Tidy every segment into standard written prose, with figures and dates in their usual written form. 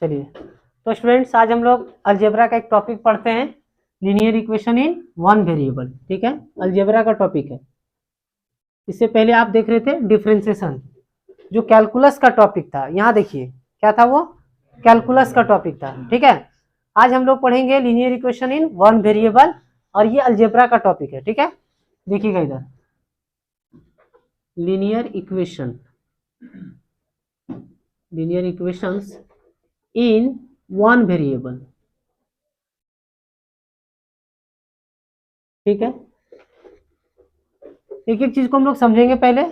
चलिए तो स्टूडेंट्स आज हम लोग अलजेब्रा का एक टॉपिक पढ़ते हैं, linear equation in one variable. ठीक है, अलजेब्रा का टॉपिक है। इससे पहले आप देख रहे थे डिफरेंशिएशन, जो कैलकुलस का टॉपिक था। यहाँ देखिए क्या था, वो कैलकुलस का टॉपिक था। ठीक है, आज हम लोग पढ़ेंगे linear equation in one variable, और ये अलजेब्रा का टॉपिक है। ठीक है, देखिएगा इधर, लीनियर इक्वेशंस इन वन वेरिएबल। ठीक है, एक एक चीज को हम लोग समझेंगे। पहले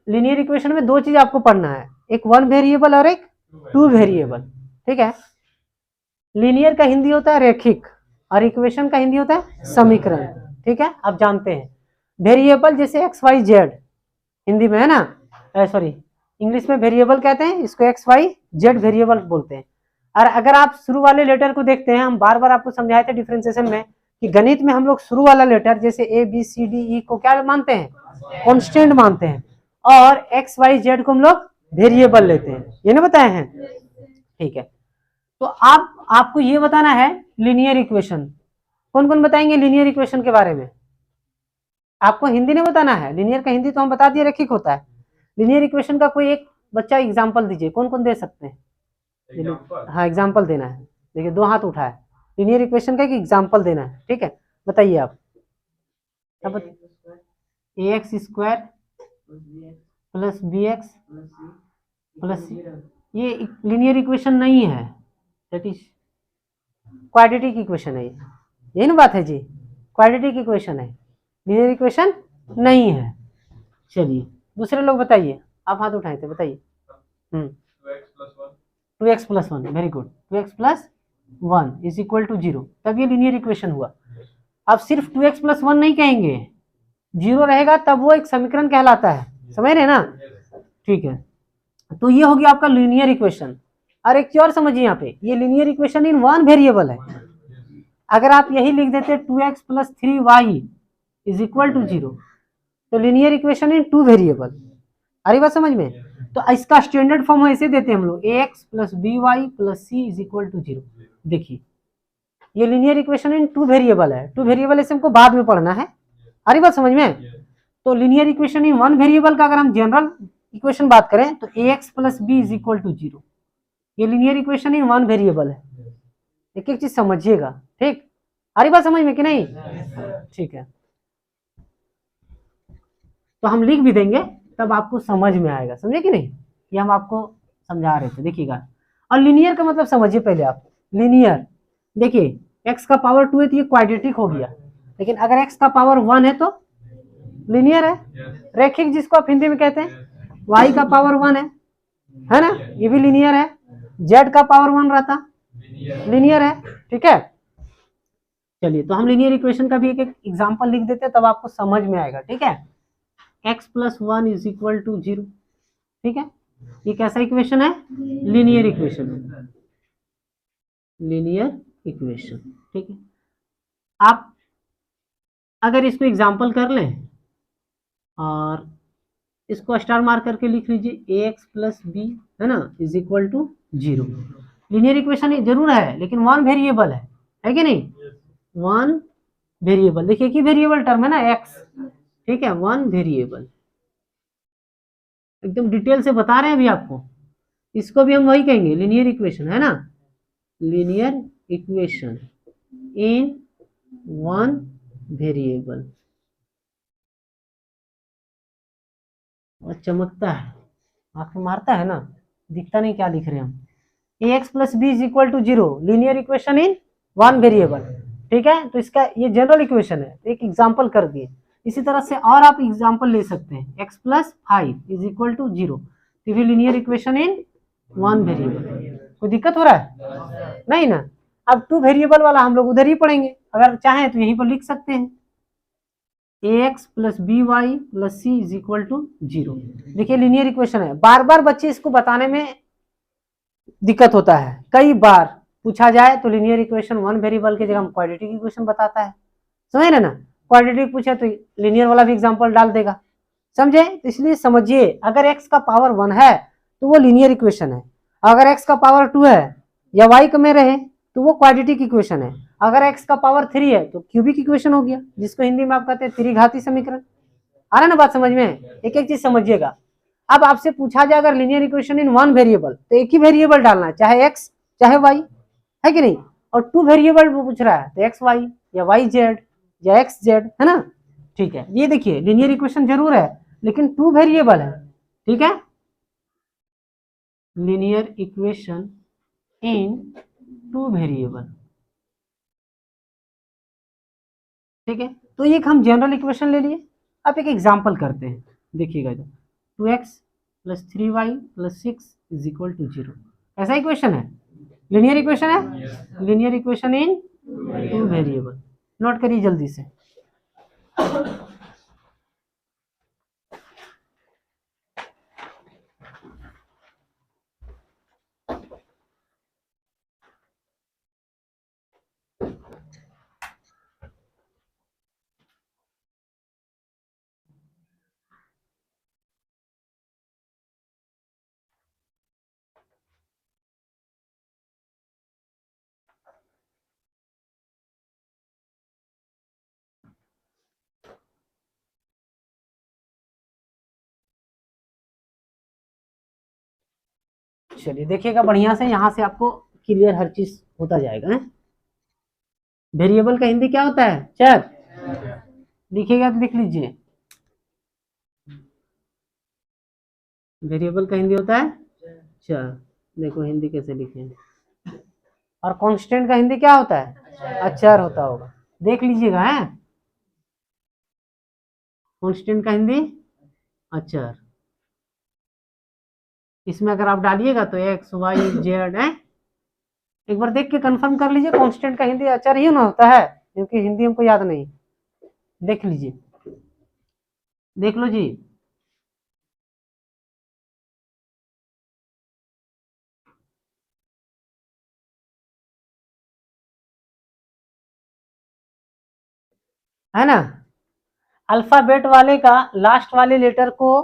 लीनियर इक्वेशन में दो चीज आपको पढ़ना है, एक वन वेरिएबल और एक टू वेरिएबल। ठीक है, लीनियर का हिंदी होता है रैखिक, और इक्वेशन का हिंदी होता है समीकरण। ठीक है, आप जानते हैं। वेरिएबल जैसे एक्स वाई जेड हिंदी में है ना, सॉरी इंग्लिश में वेरिएबल कहते हैं, इसको एक्स वाई जेड वेरिएबल बोलते हैं। और अगर आप शुरू वाले लेटर को देखते हैं, हम बार बार आपको समझाए थे डिफरेंशिएशन में कि गणित में हम लोग शुरू वाला लेटर जैसे A B C D E को क्या मानते हैं, कांस्टेंट मानते हैं, और एक्स वाई जेड को हम लोग वेरिएबल लेते हैं। ये ना बताए हैं। ठीक है, तो आपको ये बताना है लीनियर इक्वेशन। कौन कौन बताएंगे लीनियर इक्वेशन के बारे में? आपको हिंदी नहीं बताना है, लीनियर का हिंदी तो हम बता दिए रैखिक होता है। लीनियर इक्वेशन का कोई एक बच्चा एग्जांपल दीजिए, कौन कौन दे सकते हैं? हाँ, एग्जांपल देना है। देखिए दो हाथ उठा है, लीनियर इक्वेशन का एक एग्जांपल देना है। ठीक है, बताइए आप। A x square plus B x plus C, ये लीनियर इक्वेशन नहीं है, दैट इज क्वाड्रेटिक इक्वेशन है। यही ना बात है जी, क्वाड्रेटिक इक्वेशन है, लीनियर इक्वेशन नहीं है। चलिए दूसरे लोग बताइए, आप हाथ उठाए थे, बताइए। 2x plus 1, very good. 2x plus 1 is equal to 0, तब ये लीनियर इक्वेशन हुआ। अब सिर्फ 2x प्लस 1 नहीं कहेंगे, 0 रहेगा तब वो एक समीकरण कहलाता है। समझ रहे ना? ठीक है, तो ये होगी आपका लीनियर इक्वेशन। और एक चीज और समझिए, यहाँ पे ये linear equation in one variable है। अगर आप यही लिख देते 2x plus 3y is equal to 0, तो linear equation in two variable. अरे बात समझ में? तो इसका स्टैंडर्ड फॉर्म ऐसे देते हैं हम लोग, ax plus B Y plus C is equal to 0। देखिए ये linear equation in two variable है। टू वेरिएबल ऐसे हमको बाद में पढ़ना है। अरे बात समझ में? तो linear equation in one variable का अगर हम जनरल इक्वेशन बात करें तो ax plus B is equal to 0, ये linear equation in one variable है। एक एक चीज समझिएगा। ठीक, अरे बात समझ में कि नहीं? ठीक है, तो हम लिख भी देंगे तब आपको समझ में आएगा। समझे कि नहीं? ये हम आपको समझा रहे थे, देखिएगा। और लीनियर का मतलब समझिए पहले आप। लीनियर देखिए, x का पावर 2 है तो ये क्वाड्रेटिक हो गया, लेकिन अगर x का पावर 1 है तो लीनियर है। रैखिक जिसको आप हिंदी में कहते हैं, y का पावर 1 है ना, ये भी लीनियर है। z का पावर 1 रहता, लीनियर है। ठीक है, चलिए तो हम लीनियर इक्वेशन का भी एक एक एग्जाम्पल लिख देते हैं, तब आपको समझ में आएगा। ठीक है, x plus 1 is equal to 0। ठीक है, ये कैसा इक्वेशन है? लीनियर इक्वेशन है, लीनियर इक्वेशन। ठीक है, आप अगर इसको एग्जाम्पल कर लें और इसको स्टार मार्क करके लिख लीजिए, ax प्लस बी है ना is equal to 0। Linear equation जरूर है, लेकिन वन वेरिएबल है कि नहीं? वन वेरिएबल, देखिए कि वेरिएबल टर्म है ना x। ठीक है, वन वेरिएबल, एकदम डिटेल से बता रहे हैं अभी आपको। इसको भी हम वही कहेंगे, लीनियर इक्वेशन है ना, linear equation in one variable. और चमकता है, आंख में मारता है ना, दिखता नहीं क्या लिख रहे हैं हम। ax plus B is equal to 0, linear equation in one variable. ठीक है, तो इसका ये जनरल इक्वेशन है, एक एग्जाम्पल कर दिए। इसी तरह से और आप एग्जाम्पल ले सकते हैं, x plus 5 is equal to 0, तो भी linear equation in one variable. कोई दिक्कत हो रहा है? नहीं ना। अब टू वेरिएबल वाला हम लोग उधर ही पढ़ेंगे, अगर चाहें तो यहीं पर लिख सकते हैं, ax plus B Y plus C is equal to 0। देखिए लीनियर इक्वेशन है। बार बार बच्चे इसको बताने में दिक्कत होता है, कई बार पूछा जाए तो लीनियर इक्वेशन वन वेरिएबल की जगह हम क्वाड्रेटिक इक्वेशन बताता है। समझे ना? क्वाड्रेटिक पूछे तो लीनियर वाला भी एग्जांपल डाल देगा। समझे? तो इसलिए समझिए, अगर x का पावर 1 है तो वो लीनियर इक्वेशन है, अगर x का पावर 2 है या y में रहे तो वो क्वाड्रेटिक इक्वेशन है। अगर x का पावर 3 है तो क्यूबिक इक्वेशन हो गया, जिसको हिंदी में आप कहते हैं त्रिघाती समीकरण। आ रहा ना बात समझ में? एक एक चीज समझिएगा। अब आपसे पूछा जाए अगर linear equation in one variable, तो एक ही वेरिएबल डालना है, चाहे x चाहे y, है कि नहीं। और 2 वेरिएबल वो पूछ रहा है तो एक्स वाई या वाई जेड या एक्स जेड, है ना। ठीक है, ये देखिए लीनियर इक्वेशन जरूर है लेकिन 2 वेरिएबल है। ठीक है, लीनियर इक्वेशन इन 2 वेरिएबल। ठीक है, तो एक हम जनरल इक्वेशन ले लिए। अब एक एग्जांपल करते हैं, देखिएगा इधर 2x + 3y + 6 = 0। ऐसा इक्वेशन है, लीनियर इक्वेशन है। लीनियर इक्वेशन इन 2 वेरिएबल, नोट करिए जल्दी से। चलिए देखिएगा बढ़िया से, यहाँ से आपको क्लियर हर चीज होता जाएगा। है वेरिएबल का हिंदी क्या होता है? चर। लिखिएगा तो लिख लीजिए, वेरिएबल का हिंदी होता है चर। देखो हिंदी कैसे लिखे। और कांस्टेंट का हिंदी क्या होता है? अचर होता होगा, देख लीजिएगा। है कांस्टेंट का हिंदी अचर। इसमें अगर आप डालिएगा तो एक्स वाई जेड है। एक बार देख के कंफर्म कर लीजिए, कांस्टेंट का हिंदी अचर ही ना होता है, क्योंकि हिंदी हमको याद नहीं। देख लीजिए, देख लो जी। है ना, अल्फाबेट वाले का लास्ट वाले लेटर को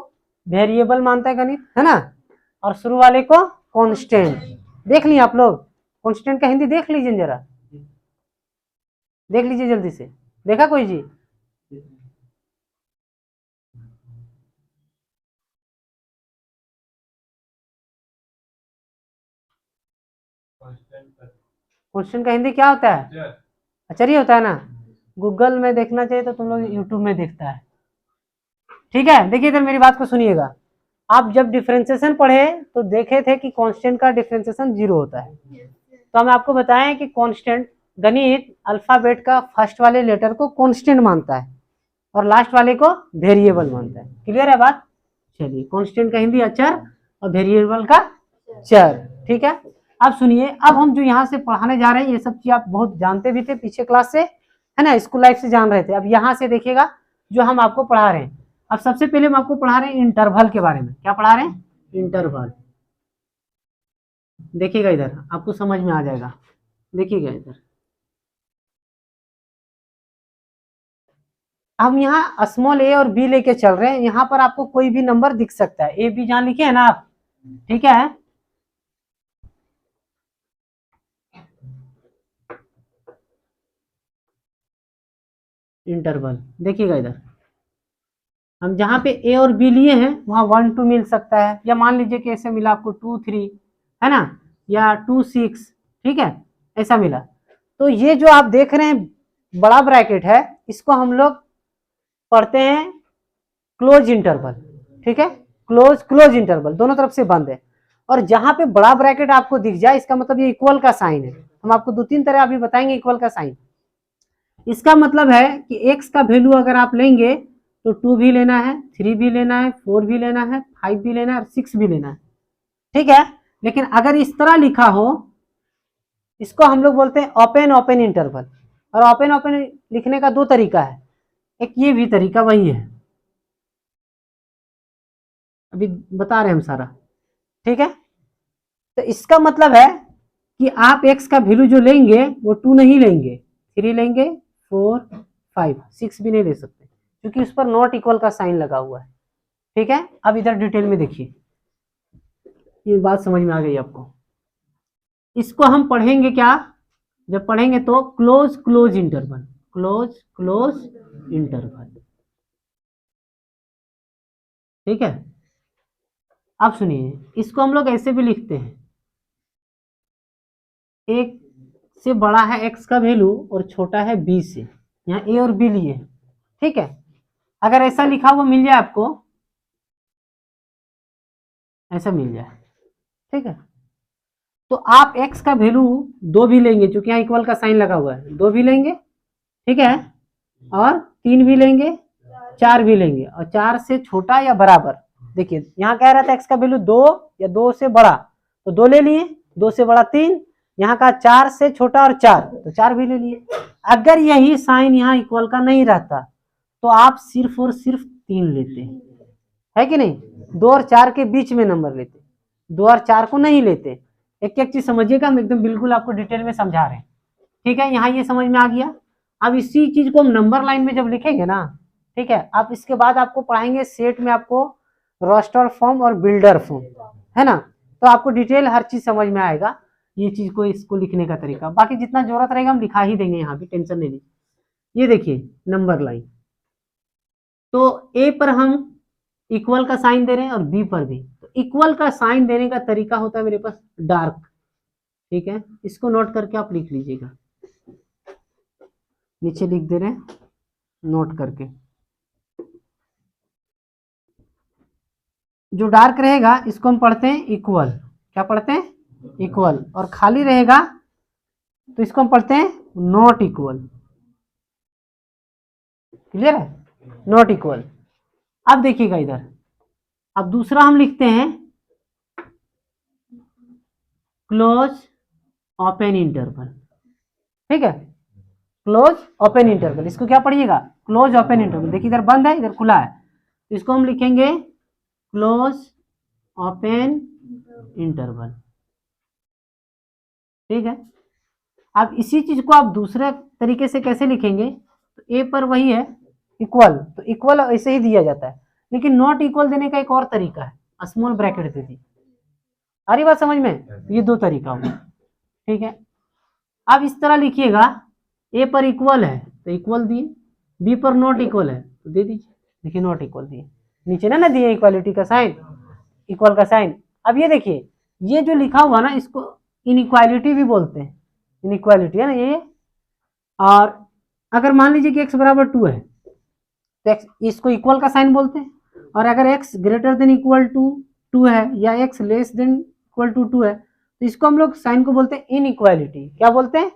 वेरिएबल मानता है गणित, है ना, और शुरू वाले को कांस्टेंट। देख लिए आप लोग, कांस्टेंट का हिंदी देख लीजिए जरा, देख लीजिए जल्दी से। देखा कोई जी? कांस्टेंट का हिंदी क्या होता है? अचर ही होता है ना। गूगल में देखना चाहिए तो तुम लोग यूट्यूब में देखता है। ठीक है, देखिए इधर मेरी बात को सुनिएगा। आप जब डिफरेंशिएशन पढ़े तो देखे थे कि कांस्टेंट का डिफरेंशिएशन 0 होता है। तो हम आपको बताएं कि कांस्टेंट गणित अल्फाबेट का फर्स्ट वाले लेटर को कांस्टेंट मानता है और लास्ट वाले को वेरिएबल मानता है। क्लियर है बात? चलिए, कांस्टेंट का हिंदी अचर और वेरिएबल का चर। ठीक है, अब सुनिए, अब हम जो यहाँ से पढ़ाने जा रहे हैं ये सब चीज आप बहुत जानते भी थे पीछे क्लास से, है ना, स्कूल लाइफ से जान रहे थे। अब यहाँ से देखिएगा जो हम आपको पढ़ा रहे हैं। अब सबसे पहले हम आपको पढ़ा रहे हैं इंटरवल के बारे में। क्या पढ़ा रहे हैं? इंटरवल। देखिएगा इधर, आपको समझ में आ जाएगा। देखिएगा इधर, हम यहाँ स्मॉल ए और बी लेके चल रहे हैं। यहाँ पर आपको कोई भी नंबर दिख सकता है, ए बी जहाँ लिखे है ना आप। ठीक है, इंटरवल देखिएगा इधर, हम जहाँ पे ए और बी लिए हैं वहाँ 1 2 मिल सकता है, या मान लीजिए कि ऐसे मिला आपको 2 3, है ना, या 2 6। ठीक है, ऐसा मिला। तो ये जो आप देख रहे हैं बड़ा ब्रैकेट है, इसको हम लोग पढ़ते हैं क्लोज इंटरवल। ठीक है, क्लोज क्लोज इंटरवल, दोनों तरफ से बंद है। और जहां पे बड़ा ब्रैकेट आपको दिख जाए इसका मतलब ये इक्वल का साइन है। हम आपको 2 3 तरह अभी बताएंगे इक्वल का साइन। इसका मतलब है कि एक्स का वैल्यू अगर आप लेंगे तो 2 भी लेना है, 3 भी लेना है, 4 भी लेना है, 5 भी लेना है और 6 भी लेना है। ठीक है, लेकिन अगर इस तरह लिखा हो, इसको हम लोग बोलते हैं ओपन ओपन इंटरवल। और ओपन ओपन लिखने का 2 तरीका है, एक ये भी तरीका वही है, अभी बता रहे हैं हम सारा। ठीक है, तो इसका मतलब है कि आप x का वैल्यू जो लेंगे वो 2 नहीं लेंगे, 3 लेंगे, 4 5 6 भी नहीं ले सकते, क्योंकि उस पर नॉट इक्वल का साइन लगा हुआ है। ठीक है, अब इधर डिटेल में देखिए, ये बात समझ में आ गई आपको। इसको हम पढ़ेंगे क्या, जब पढ़ेंगे तो close close interval, close close interval, ठीक है। अब सुनिए, इसको हम लोग ऐसे भी लिखते हैं, एक से बड़ा है x का वैल्यू और छोटा है b से, यहाँ a और b लिए, ठीक है। अगर ऐसा लिखा हुआ मिल जाए आपको, ऐसा मिल जाए, ठीक है, तो आप x का वैल्यू 2 भी लेंगे, क्योंकि यहाँ इक्वल का साइन लगा हुआ है, 2 भी लेंगे, ठीक है, और 3 भी लेंगे, 4 भी लेंगे, और 4 से छोटा या बराबर। देखिए यहाँ कह रहा था x का वैल्यू 2 या 2 से बड़ा, तो 2 ले लिए, 2 से बड़ा 3, यहाँ का 4 से छोटा और 4, तो 4 भी ले लिए। अगर यही साइन यहाँ इक्वल का नहीं रहता तो आप सिर्फ और सिर्फ 3 लेते, है कि नहीं, 2 और 4 के बीच में नंबर लेते, 2 और 4 को नहीं लेते। एक एक चीज समझिएगा, हम एकदम बिल्कुल आपको डिटेल में समझा रहे हैं, ठीक है। यहाँ ये समझ में आ गया। अब इसी चीज को हम नंबर लाइन में जब लिखेंगे ना, ठीक है, आप इसके बाद आपको पढ़ाएंगे सेट में आपको रोस्टर फॉर्म और बिल्डर फॉर्म, है ना, तो आपको डिटेल हर चीज समझ में आएगा, ये चीज को इसको लिखने का तरीका। बाकी जितना जरूरत रहेगा हम लिखा ही देंगे, यहाँ भी टेंशन नहीं लीजिए। ये देखिए नंबर लाइन, तो ए पर हम इक्वल का साइन दे रहे हैं और बी पर भी, तो इक्वल का साइन देने का तरीका होता है मेरे पास डार्क, ठीक है, इसको नोट करके आप लिख लीजिएगा, नीचे लिख दे रहे हैं नोट करके। जो डार्क रहेगा इसको हम पढ़ते हैं इक्वल, क्या पढ़ते हैं, इक्वल, और खाली रहेगा तो इसको हम पढ़ते हैं नॉट इक्वल, क्लियर है, नॉट इक्वल। अब देखिएगा इधर, अब दूसरा हम लिखते हैं क्लोज ओपन इंटरवल, ठीक है, क्लोज ओपन इंटरवल, इसको क्या पढ़िएगा, क्लोज ओपन इंटरवल। देखिए इधर बंद है, इधर खुला है, तो इसको हम लिखेंगे क्लोज ओपन इंटरवल, ठीक है। अब इसी चीज को आप दूसरे तरीके से कैसे लिखेंगे, तो ए पर वही है इक्वल, तो इक्वल ऐसे ही दिया जाता है, लेकिन नॉट इक्वल देने का एक और तरीका है, स्मॉल ब्रैकेट दे दी। आ रही बात समझ में, ये 2 तरीका होगा, ठीक है। अब इस तरह लिखिएगा, ए पर इक्वल है तो इक्वल दिए, बी पर नॉट इक्वल है तो दे दीजिए, देखिए नॉट इक्वल दिए, नीचे ना दिए इक्वालिटी का साइन, इक्वल का साइन। अब ये देखिए, ये जो लिखा हुआ ना इसको इनइक्वालिटी भी बोलते हैं, इनइक्वालिटी है ना ये। और अगर मान लीजिए कि x बराबर 2 है तो x, इसको इक्वल का साइन बोलते हैं, और अगर x greater than equal to 2 है या x less than equal to 2 है तो इसको हम लोग साइन को बोलते हैं इनइक्वालिटी, क्या बोलते हैं,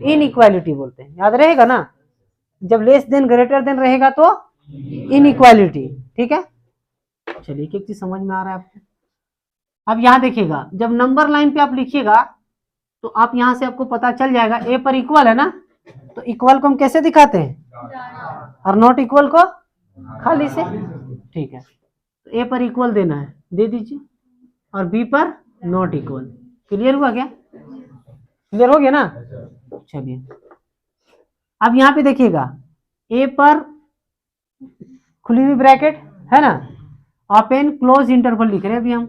इनइक्वालिटी बोलते हैं, याद रहेगा ना, जब लेस देन ग्रेटर देन रहेगा तो इनइक्वालिटी, ठीक है। चलिए एक एक चीज समझ में आ रहा है आपको। अब यहाँ देखिएगा, जब नंबर लाइन पे आप लिखिएगा तो आप यहाँ से आपको पता चल जाएगा, ए पर इक्वल है ना, तो इक्वल को हम कैसे दिखाते हैं, और नॉट इक्वल को खाली से, ठीक है, तो ए पर इक्वल देना है दे दीजिए, और बी पर नॉट इक्वल। क्लियर हुआ क्या, क्लियर हो गया ना। चलिए अब यहाँ पे देखिएगा, ए पर खुली हुई ब्रैकेट है ना, ओपन क्लोज इंटरवल लिख रहे हैं अभी हम,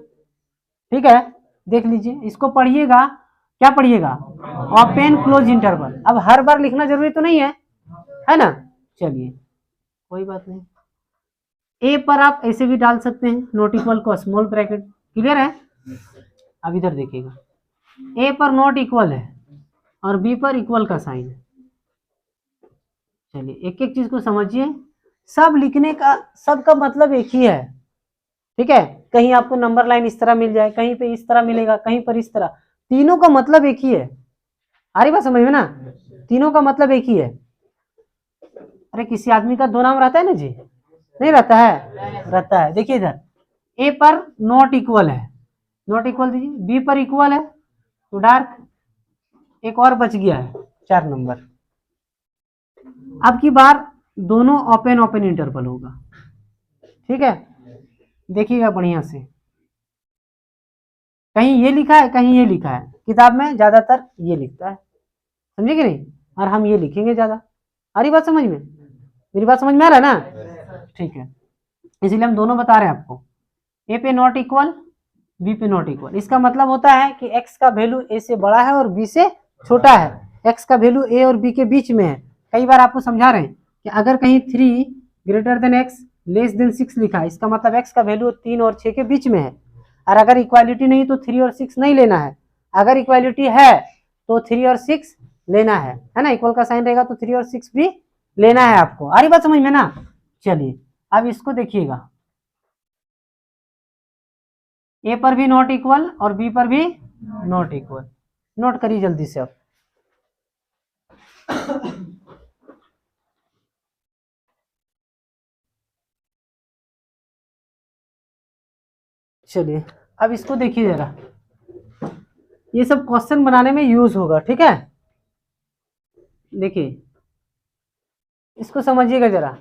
ठीक है, देख लीजिए, इसको पढ़िएगा, क्या पढ़िएगा, ओपन क्लोज इंटरवल। अब हर बार लिखना जरूरी तो नहीं है ना, चलिए कोई बात नहीं। ए पर आप ऐसे भी डाल सकते हैं नॉट इक्वल को स्मॉल ब्रैकेट, क्लियर है। अब इधर देखिएगा, ए पर नॉट इक्वल है और बी पर इक्वल का साइन है। चलिए एक एक चीज को समझिए, सब लिखने का सबका मतलब एक ही है, ठीक है। कहीं आपको नंबर लाइन इस तरह मिल जाए, कहीं पे इस तरह मिलेगा, कहीं पर इस तरह, तीनों का मतलब एक ही है। आ रही बात समझ में ना, तीनों का मतलब एक ही है। अरे किसी आदमी का 2 नाम रहता है ना जी, नहीं रहता है, रहता है। देखिए इधर ए पर नॉट इक्वल है, नॉट इक्वल दीजिए, बी पर इक्वल है तो डार्क, एक और बच गया है 4 नंबर। अब की बार दोनों ओपन ओपन इंटरवल होगा, ठीक है, देखिएगा बढ़िया से, कहीं ये लिखा है कहीं ये लिखा है, किताब में ज्यादातर ये लिखता है, समझे कि नहीं, और हम ये लिखेंगे ज्यादा। आ रही बात समझ में, मेरी बात समझ में आ रहा है ना, ठीक है, इसीलिए हम दोनों बता रहे हैं आपको। ए पे नॉट इक्वल बी पे नॉट इक्वल। इसका मतलब होता है कि एक्स का वैल्यू ए से बड़ा है और बी से छोटा है, एक्स का वैल्यू ए और बी के बीच में है। कई बार आपको समझा रहे हैं कि अगर कहीं 3 greater than x less than 6 लिखा है, इसका मतलब एक्स का वैल्यू 3 और 6 के बीच में है। और अगर इक्वालिटी नहीं तो 3 और 6 नहीं लेना है, अगर इक्वालिटी है तो 3 और 6 लेना है ना, इक्वल का साइन रहेगा तो 3 और 6 भी लेना है आपको। आ रही बात समझ में ना? चलिए अब इसको देखिएगा, ए पर भी नॉट इक्वल और बी पर भी नॉट इक्वल। नोट करिए जल्दी से अब। चलिए अब इसको देखिए जरा, ये सब क्वेश्चन बनाने में यूज होगा, ठीक है। देखिए इसको समझिएगा जरा,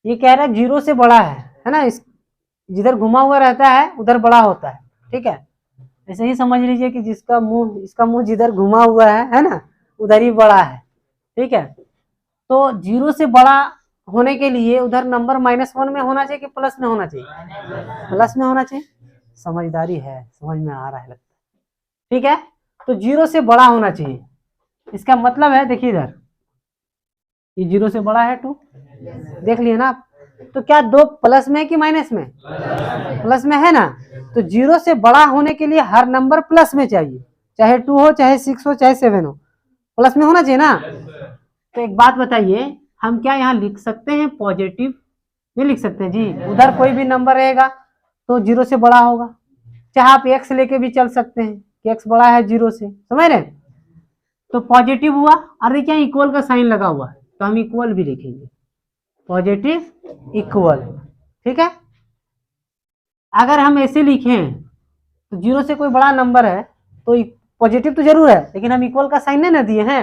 ये कह रहा है 0 से बड़ा है ना, इस जिधर घुमा हुआ रहता है उधर बड़ा होता है, ठीक है। ऐसे ही समझ लीजिए कि जिसका मुंह, इसका मुंह जिधर घुमा हुआ है ना, उधर ही बड़ा है, ठीक है। तो 0 से बड़ा होने के लिए उधर नंबर -1 में होना चाहिए कि प्लस में होना चाहिए? प्लस में होना चाहिए। समझदारी है, समझ में आ रहा है लगता है, ठीक है। तो 0 से बड़ा होना चाहिए, इसका मतलब है देखिए इधर, ये 0 से बड़ा है 2, देख लिए ना आप। तो क्या 2 प्लस में है कि माइनस में? प्लस में है ना। तो 0 से बड़ा होने के लिए हर नंबर प्लस में चाहिए, चाहे 2 हो, चाहे 6 हो, चाहे 7 हो, प्लस में होना चाहिए ना। तो एक बात बताइए, हम क्या यहाँ लिख सकते हैं पॉजिटिव? नहीं लिख सकते जी, उधर कोई भी नंबर रहेगा तो 0 से बड़ा होगा। चाहे आप एक्स लेके भी चल सकते हैं कि एक्स बड़ा है 0 से, समझ रहे? तो पॉजिटिव हुआ, और देखिए इक्वल का साइन लगा हुआ है तो हम इक्वल भी लिखेंगे, पॉजिटिव इक्वल, ठीक है। अगर हम ऐसे लिखें तो 0 से कोई बड़ा नंबर है तो पॉजिटिव तो जरूर है, लेकिन हम इक्वल का साइन नहीं ना दिए हैं,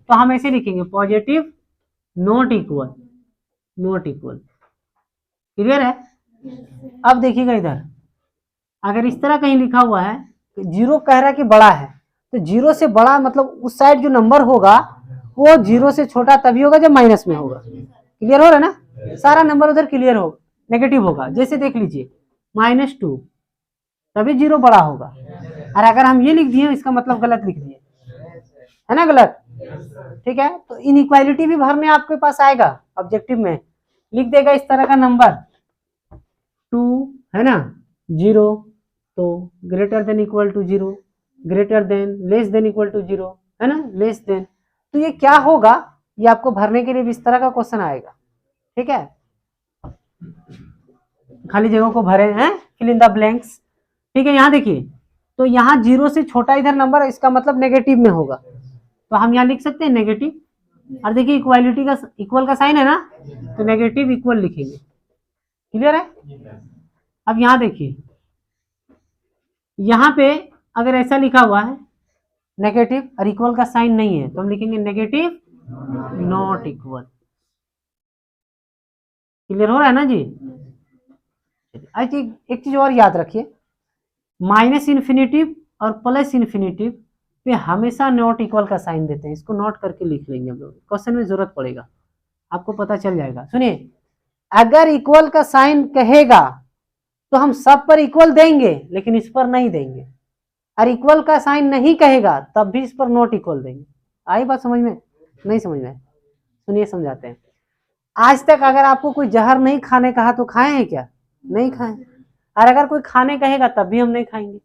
तो हम ऐसे लिखेंगे positive not equal, not equal. Clear है? अब देखिएगा इधर, अगर इस तरह कहीं लिखा हुआ है तो 0 कह रहा है कि बड़ा है, तो 0 से बड़ा मतलब उस साइड जो नंबर होगा वो 0 से छोटा तभी होगा जब माइनस में होगा। क्लियर हो रहा है ना? सारा नंबर उधर क्लियर होगा, नेगेटिव होगा। जैसे देख लीजिए -2, तभी 0 बड़ा होगा। और अगर हम ये लिख दिए इसका मतलब गलत लिख दिए, है ना, गलत, ठीक है। तो इनइक्वालिटी भी भरने आपके पास आएगा ऑब्जेक्टिव में, लिख देगा इस तरह का नंबर 2 है ना, 0, तो greater than equal to 0, greater than less than equal to 0, है ना, लेस देन। तो ये क्या होगा, ये आपको भरने के लिए भी इस तरह का क्वेश्चन आएगा, ठीक है। खाली जगहों को भरे हैं, फिल इन द ब्लैंक्स, ठीक है। यहाँ देखिए, तो यहाँ 0 से छोटा इधर नंबर है, इसका मतलब नेगेटिव में होगा, तो हम यहाँ लिख सकते हैं नेगेटिव। और देखिए इक्वालिटी का, इक्वल का साइन है ना, तो नेगेटिव इक्वल लिखेंगे। क्लियर है? अब यहाँ देखिए, यहाँ पे अगर ऐसा लिखा हुआ है नेगेटिव और इक्वल का साइन नहीं है तो हम लिखेंगे नेगेटिव नॉट इक्वल। क्लियर हो रहा है ना जी? एक चीज और याद रखिए, माइनस इन्फिनिटिव और प्लस इन्फिनिटिव पे हमेशा नॉट इक्वल का साइन देते हैं, इसको नोट करके लिख लेंगे हम लोग, क्वेश्चन में जरूरत पड़ेगा, आपको पता चल जाएगा। सुनिए, अगर इक्वल का साइन कहेगा तो हम सब पर इक्वल देंगे लेकिन इस पर नहीं देंगे, और इक्वल का साइन नहीं कहेगा तब भी इस पर नॉट इक्वल देंगे। आई बात समझ में? नहीं समझ में? सुनिए समझाते हैं। आज तक अगर आपको कोई जहर नहीं खाने कहा तो खाए हैं क्या? नहीं खाए। और अगर कोई खाने कहेगा तब भी हम नहीं खाएंगे।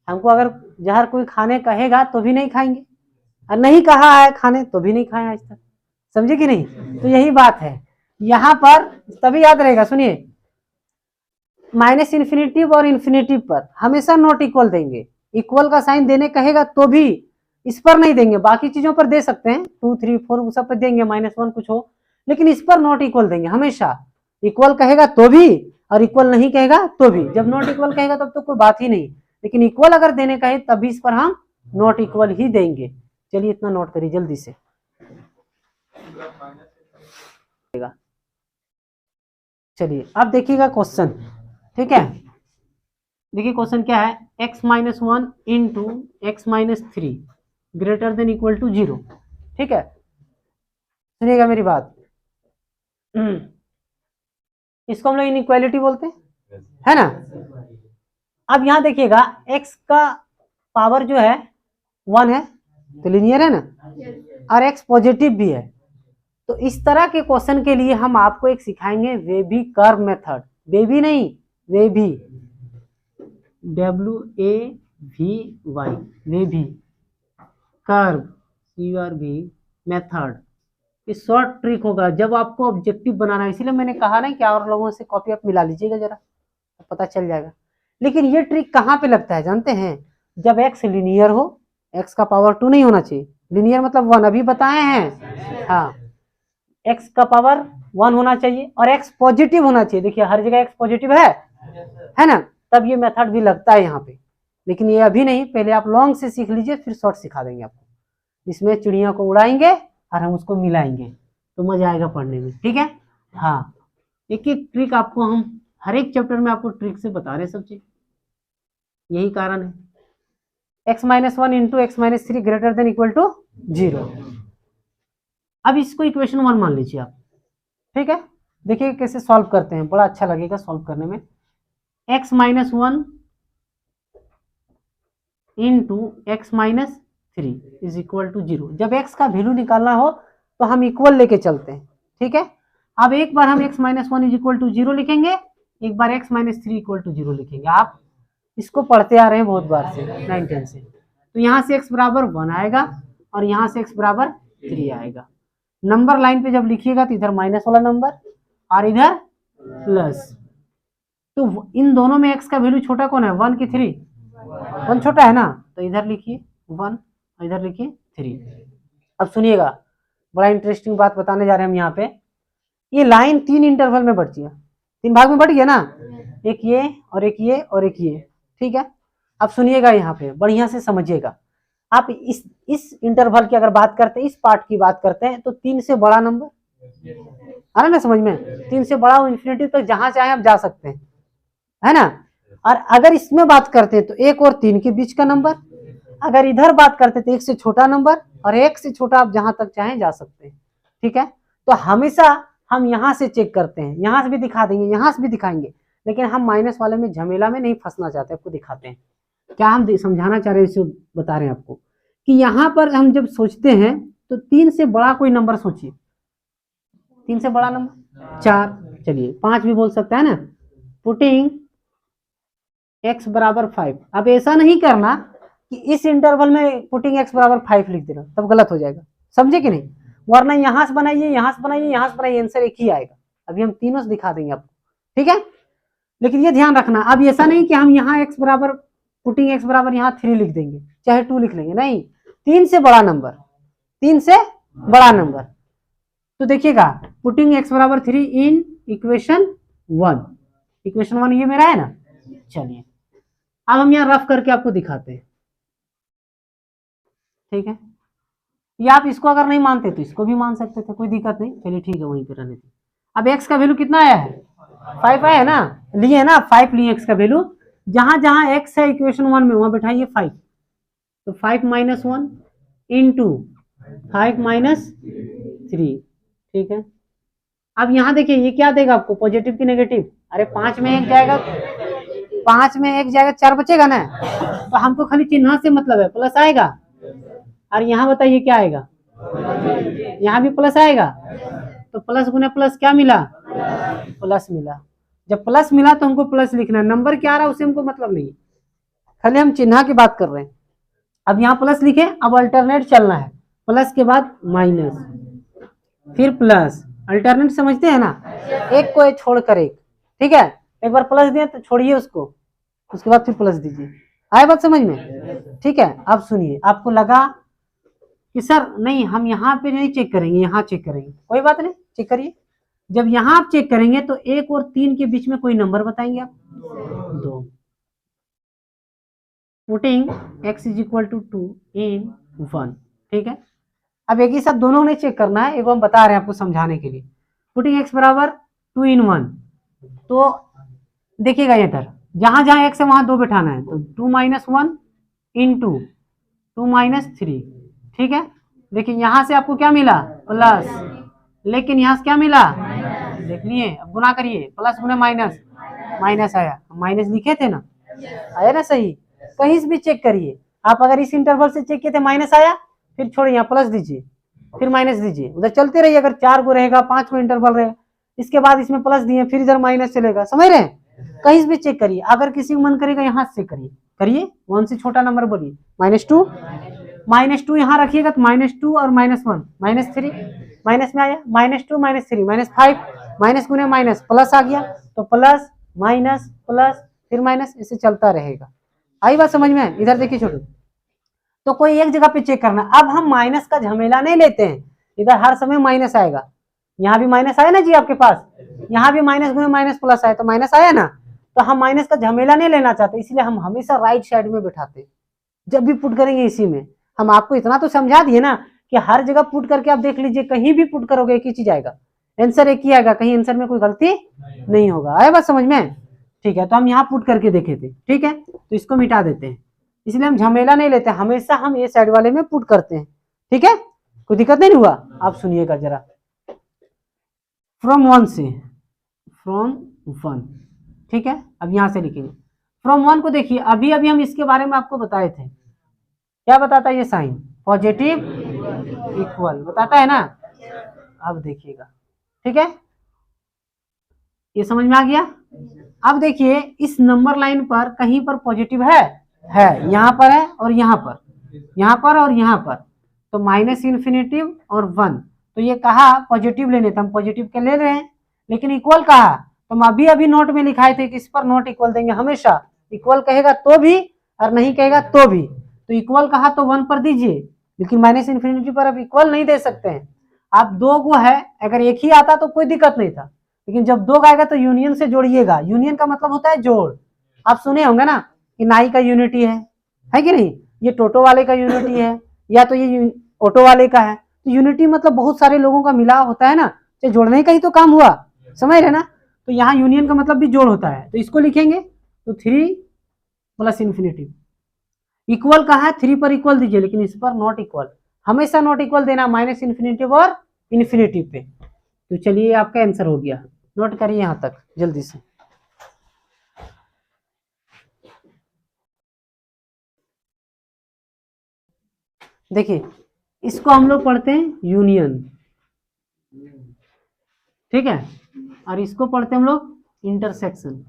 हमको अगर जहर कोई खाने कहेगा तो भी नहीं खाएंगे, और नहीं कहा है खाने तो भी नहीं खाए आज तक। समझे कि नहीं? तो यही बात है यहाँ पर, तभी याद रहेगा। सुनिए, माइनस इन्फिनिटिव और इन्फिनिटिव पर हमेशा नॉट इक्वल देंगे, इक्वल का साइन देने कहेगा तो भी इस पर नहीं देंगे, बाकी चीजों पर दे सकते हैं 2 3 4 सब पर देंगे, -1 कुछ हो, लेकिन इस पर नॉट इक्वल देंगे हमेशा। इक्वल कहेगा तो भी और इक्वल नहीं कहेगा तो भी। जब नॉट इक्वल कहेगा तब तो कोई बात ही नहीं, लेकिन इक्वल अगर देने कहे तभी इस पर हम नॉट इक्वल ही देंगे। चलिए इतना नोट करिए जल्दी से। चलिए अब देखिएगा क्वेश्चन, ठीक है। देखिए क्वेश्चन क्या है, x-1 into x-3 greater than equal to 0, ठीक है। सुनिएगा मेरी बात, इसको हम लोग इनइक्वालिटी बोलते हैं, है ना। अब यहाँ देखिएगा x का पावर जो है 1 है तो लीनियर है ना, और x पॉजिटिव भी है। तो इस तरह के क्वेश्चन के लिए हम आपको एक सिखाएंगे वेबी कर्व मेथड, बेबी नहीं Baby, WAVY, Baby curve CRV method. इस शॉर्ट ट्रिक होगा जब आपको ऑब्जेक्टिव बनाना है, इसीलिए मैंने कहा ना कि और लोगों से कॉपी आप मिला लीजिएगा जरा, तो पता चल जाएगा। लेकिन ये ट्रिक कहाँ पे लगता है जानते हैं? जब x लीनियर हो, x का पावर 2 नहीं होना चाहिए, लीनियर मतलब 1 अभी बताए हैं, हाँ x का पावर 1 होना चाहिए और x पॉजिटिव होना चाहिए। देखिए हर जगह x पॉजिटिव है ना, तब ये मेथड भी लगता है यहाँ पे। लेकिन ये अभी नहीं, पहले आप लॉन्ग से सीख लीजिए फिर शॉर्ट सिखा देंगे आपको। इसमें चिड़िया को उड़ाएंगे और हम उसको मिलाएंगे तो मजा आएगा पढ़ने में, ठीक है। हाँ एक एक ट्रिक आपको हम हर एक चैप्टर में आपको ट्रिक से बता रहे सब चीज, यही कारण है। x-1 into x-3 greater than equal to 0। अब इसको इक्वेशन 1 मान लीजिए आप, ठीक है। देखिए कैसे सॉल्व करते हैं, बड़ा अच्छा लगेगा सॉल्व करने में। x-1 into x-3 is equal to 0। जब x का वैल्यू निकालना हो तो हम इक्वल लेके चलते हैं, ठीक है। अब एक बार हम x-1 इज इक्वल टू 0 लिखेंगे, एक बार x-3 इक्वल टू 0 लिखेंगे। आप इसको पढ़ते आ रहे हैं बहुत बार से 9-10 से। तो यहाँ से x बराबर 1 आएगा और यहाँ से x बराबर 3 आएगा। नंबर लाइन पे जब लिखिएगा तो इधर माइनस वाला नंबर और इधर प्लस। तो इन दोनों में x का वैल्यू छोटा कौन है, 1 की 3? 1 छोटा है ना, तो इधर लिखिए 1 और इधर लिखिए 3। अब सुनिएगा, बड़ा इंटरेस्टिंग बात बताने जा रहे हैं हम यहाँ पे। ये लाइन 3 इंटरवल में बढ़ती है, 3 भाग में बढ़ गया ना, एक ये और एक ये और एक ये, ठीक है। अब सुनिएगा यहाँ पे बढ़िया से समझिएगा। आप इस इंटरवल की अगर बात करते हैं, इस पार्ट की बात करते हैं, तो 3 से बड़ा नंबर आ रहा ना समझ में, 3 से बड़ा इन्फिनिटी तक जहां चाहे आप जा सकते हैं, है ना। और अगर इसमें बात करते हैं तो 1 और 3 के बीच का नंबर, अगर इधर बात करते हैं तो 1 से छोटा नंबर और 1 से छोटा आप जहां तक चाहें जा सकते हैं, ठीक है। तो हमेशा हम यहाँ से चेक करते हैं, यहाँ से भी दिखा देंगे, यहाँ से भी दिखाएंगे, लेकिन हम माइनस वाले में झमेला में नहीं फंसना चाहते, आपको दिखाते हैं क्या हम समझाना चाह रहे हैं, इसे बता रहे हैं आपको कि यहाँ पर हम जब सोचते हैं तो 3 से बड़ा कोई नंबर सोचिए, 3 से बड़ा नंबर 4, चलिए 5 भी बोल सकता है ना। पुटिंग x बराबर 5। अब ऐसा नहीं करना कि इस इंटरवल में पुटिंग x बराबर 5 लिख देना, तब गलत हो जाएगा, समझे कि नहीं। वरना यहां से बनाइए, यहां से बनाइए, यहां से बनाइए, आंसर एक ही आएगा। अभी हम तीनों से दिखा देंगे आपको, ठीक है। लेकिन ये ध्यान रखना, अब ऐसा नहीं कि हम यहाँ x बराबर पुटिंग x बराबर यहाँ 3 लिख देंगे, चाहे 2 लिख लेंगे, नहीं, 3 से बड़ा नंबर, 3 से बड़ा नंबर। तो देखिएगा पुटिंग x बराबर 3 इन इक्वेशन 1, इक्वेशन 1 ये मेरा है ना। चलिए अब हम यहाँ रफ करके आपको दिखाते हैं, ठीक है। या आप इसको अगर नहीं मानते तो इसको भी मान सकते थे, कोई दिक्कत नहीं, चलिए ठीक है वहीं पे रहने दीजिए। अब x का वैल्यू कितना आया है, 5 आया है ना, लिए ना 5 लिए x का वैल्यू, जहां जहां x है इक्वेशन 1 में वहां बैठाइए 5। तो 5 - 1 इंटू 5 - 3, ठीक है। अब यहाँ देखिए ये क्या देगा आपको, पॉजिटिव की नेगेटिव? अरे 5 में 1 जाएगा, 5 में 1 जाएगा, 4 बचेगा ना। तो हमको खाली चिन्ह से मतलब है, प्लस आएगा। और यहाँ बताइए क्या आएगा, यहाँ भी प्लस आएगा। तो प्लस गुने प्लस क्या मिला, प्लस मिला। जब प्लस मिला तो हमको प्लस लिखना है, नंबर क्या आ रहा है उससे हमको मतलब नहीं, खाली हम चिन्ह की बात कर रहे हैं। अब यहाँ प्लस लिखे, अब अल्टरनेट चलना है, प्लस के बाद माइनस फिर प्लस, अल्टरनेट समझते हैं ना, एक को छोड़कर एक, ठीक है। एक बार प्लस दिया तो छोड़िए उसको, उसके बाद फिर प्लस दीजिए, आए बात समझ में, ठीक है। अब सुनिए, आपको लगा कि सर नहीं हम यहाँ पे नहीं चेक करेंगे, यहाँ चेक करेंगे, कोई बात नहीं, चेक करिए। जब यहाँ आप चेक करेंगे तो 1 और 3 के बीच में कोई नंबर बताएंगे आप, 2। Putting x is equal to 2 in 1, ठीक है। अब एक ही साथ दोनों ने चेक करना है, एक हम बता रहे हैं आपको समझाने के लिए। पुटिंग x बराबर 2 इन 1, तो देखिएगा इधर जहां जहां x है वहां 2 बैठाना है, तो 2 - 1 इंटू 2 - 3, ठीक है। देखिए यहाँ से आपको क्या मिला, प्लस, लेकिन यहाँ से क्या मिला, देख लिए, अब गुना करिए, प्लस गुना माइनस, माइनस आया, माइनस लिखे थे ना, आया ना सही? कहीं से भी चेक करिए आप, अगर इस इंटरवल से चेक किए थे माइनस आया, फिर छोड़िए यहाँ प्लस दीजिए, फिर माइनस दीजिए, उधर चलते रहिए। अगर 4 को रहेगा, 5 को इंटरवल रहेगा, इसके बाद इसमें प्लस दिए, फिर इधर माइनस चलेगा, समझ रहे हैं? कहीं से भी चेक करिए, अगर किसी को मन करेगा यहाँ से करिए, करिए 1 से छोटा नंबर बोलिए, -2 यहाँ रखिएगा तो -2 और -1 -3, माइनस में आया, -2 -3 -5, माइनस गुने माइनस प्लस आ गया, तो प्लस माइनस प्लस फिर माइनस, इसे चलता रहेगा। आई बात समझ में? इधर देखिए छोटू, तो कोई एक जगह पे चेक करना। अब हम माइनस का झमेला नहीं लेते हैं, इधर हर समय माइनस आएगा, यहाँ भी माइनस आया ना जी आपके पास, यहाँ भी माइनस गुने माइनस प्लस आया तो माइनस आया ना, तो हम माइनस का झमेला नहीं लेना चाहते, इसलिए हम हमेशा राइट साइड में बैठाते हैं जब भी पुट करेंगे। इसी में हम आपको इतना तो समझा दिए ना कि हर जगह पुट करके आप देख लीजिए, कहीं भी पुट करोगे एक ही चीज आएगा, आंसर एक ही आएगा, कहीं आंसर में कोई गलती नहीं होगा। आया बात समझ में? ठीक है, तो हम यहाँ पुट करके देखे थे, ठीक है, तो इसको मिटा देते हैं, इसलिए हम झमेला नहीं लेते, हमेशा हम ये साइड वाले में पुट करते हैं, ठीक है, कोई दिक्कत नहीं हुआ। आप सुनिएगा जरा, फ्रॉम 1 से, फ्रॉम 1, ठीक है, अब यहां से लिखेंगे फ्रॉम 1 को। देखिए अभी अभी हम इसके बारे में आपको बताए थे, क्या बताता है ये साइन? पॉजिटिव इक्वल बताता है ना। अब देखिएगा, ठीक है, ये समझ में आ गया। अब देखिए इस नंबर लाइन पर कहीं पर पॉजिटिव है, यहाँ पर है और यहाँ पर, यहाँ पर और यहाँ पर, तो -∞ और 1, तो ये कहा पॉजिटिव लेने थे, हम पॉजिटिव के ले रहे हैं, लेकिन इक्वल कहा, तो हम अभी अभी नोट में लिखाए थे कि इस पर नॉट इक्वल देंगे, हमेशा इक्वल कहेगा तो भी और नहीं कहेगा तो भी, तो इक्वल कहा तो 1 पर दीजिए, लेकिन -∞ पर अब इक्वल नहीं दे सकते हैं। आप 2 को है, अगर एक ही आता तो कोई दिक्कत नहीं था, लेकिन जब 2 आएगा तो यूनियन से जोड़िएगा, यूनियन का मतलब होता है जोड़। आप सुने होंगे ना कि नाई का यूनिटी है कि नहीं, ये टोटो वाले का यूनिटी है, या तो ये ऑटो वाले का है, तो यूनिटी मतलब बहुत सारे लोगों का मिला होता है ना, तो जोड़ने का ही तो काम हुआ, समझ रहे ना। तो यहाँ यूनियन का मतलब भी जोड़ होता है, तो इसको लिखेंगे तो 3 + ∞। इक्वल कहा है 3 पर इक्वल दीजिए, लेकिन इस पर नॉट इक्वल, हमेशा नॉट इक्वल देना, -∞ और इन्फिनिटी पे। तो चलिए आपका आंसर हो गया, नोट करिए यहां तक जल्दी से। देखिए इसको हम लोग पढ़ते हैं यूनियन, ठीक है, और इसको पढ़ते हैं हम लोग इंटरसेक्शन,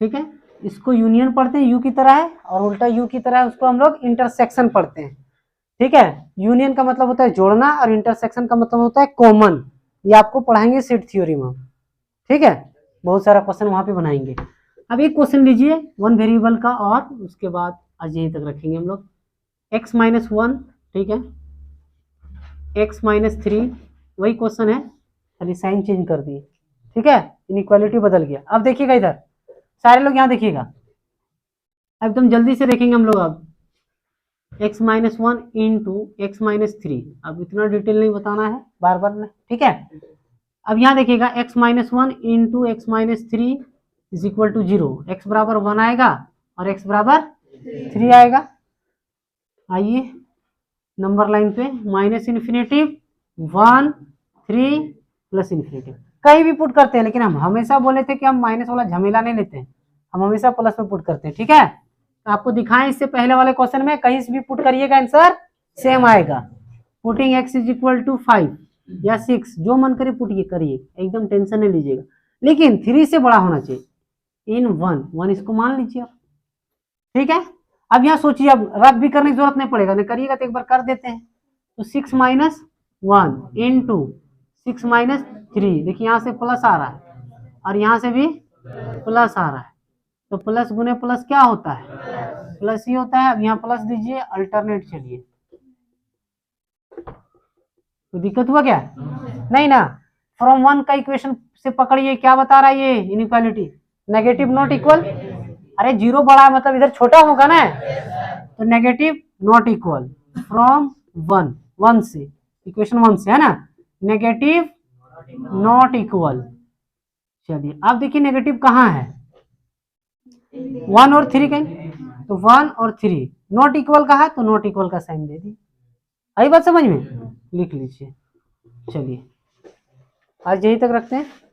ठीक है, इसको यूनियन पढ़ते हैं, यू की तरह है, और उल्टा यू की तरह है, उसको हम लोग इंटरसेक्शन पढ़ते हैं, ठीक है। यूनियन का मतलब होता है जोड़ना, और इंटरसेक्शन का मतलब होता है कॉमन, ये आपको पढ़ाएंगे सेट थ्योरी में, ठीक है, बहुत सारा क्वेश्चन वहां पे बनाएंगे। अब एक क्वेश्चन लीजिए 1 वेरिएबल का, और उसके बाद आज यहीं तक रखेंगे हम लोग, x-1, ठीक है, x-3, वही क्वेश्चन है, खाली साइन चेंज कर दिए, ठीक है, इनइक्वालिटी बदल गया। अब देखिएगा इधर सारे लोग यहाँ देखिएगा, एकदम जल्दी से देखेंगे हम लोग। अब x-1 इंटू x-3, अब इतना डिटेल नहीं बताना है बार बार में, ठीक है। अब यहाँ देखिएगा x-1 into x-3 is equal to 0, x बराबर 1 आएगा और x बराबर 3 आएगा। आइए नंबर लाइन पे -∞, 1 3 + ∞, कहीं भी पुट करते हैं, लेकिन हम हमेशा बोले थे कि हम माइनस वाला झमेला नहीं लेते हैं, हम हमेशा प्लस में पुट करते हैं, ठीक है। तो आपको दिखाएं इससे पहले वाले क्वेश्चन में, कहीं से भी पुट करिएगा आंसर सेम आएगा। Putting x is equal to 5 या 6, जो मन करे पुट करिए, एकदम टेंशन नहीं लीजिएगा, लेकिन 3 से बड़ा होना चाहिए, इन 1 इसको मान लीजिए आप, ठीक है। अब यहाँ सोचिए, अब रब भी करने की जरूरत नहीं पड़ेगा, नहीं करिएगा तो एक बार कर देते हैं, तो 6 - 1 इंटू 6 - 3, देखिए यहाँ से प्लस आ रहा है और यहाँ से भी प्लस आ रहा है, तो प्लस गुने प्लस क्या होता है, प्लस ही होता है। अब यहाँ प्लस दीजिए, अल्टरनेट चलिए, तो दिक्कत हुआ क्या? नहीं ना। फ्रॉम 1 का इक्वेशन से पकड़िए, क्या बता रहा है ये इनइक्वालिटी, नेगेटिव नॉट इक्वल, अरे 0 बड़ा मतलब इधर छोटा होगा ना, तो नेगेटिव नॉट इक्वल फ्रॉम 1 से, इक्वेशन 1 से है ना, नेगेटिव नॉट इक्वल। चलिए अब देखिए नेगेटिव कहाँ है, 1 और 3 कहीं, तो 1 और 3 नॉट इक्वल का है, तो नॉट इक्वल का साइन दे दी। आई बात समझ में? लिख लीजिए चलिए आज यही तक रखते हैं।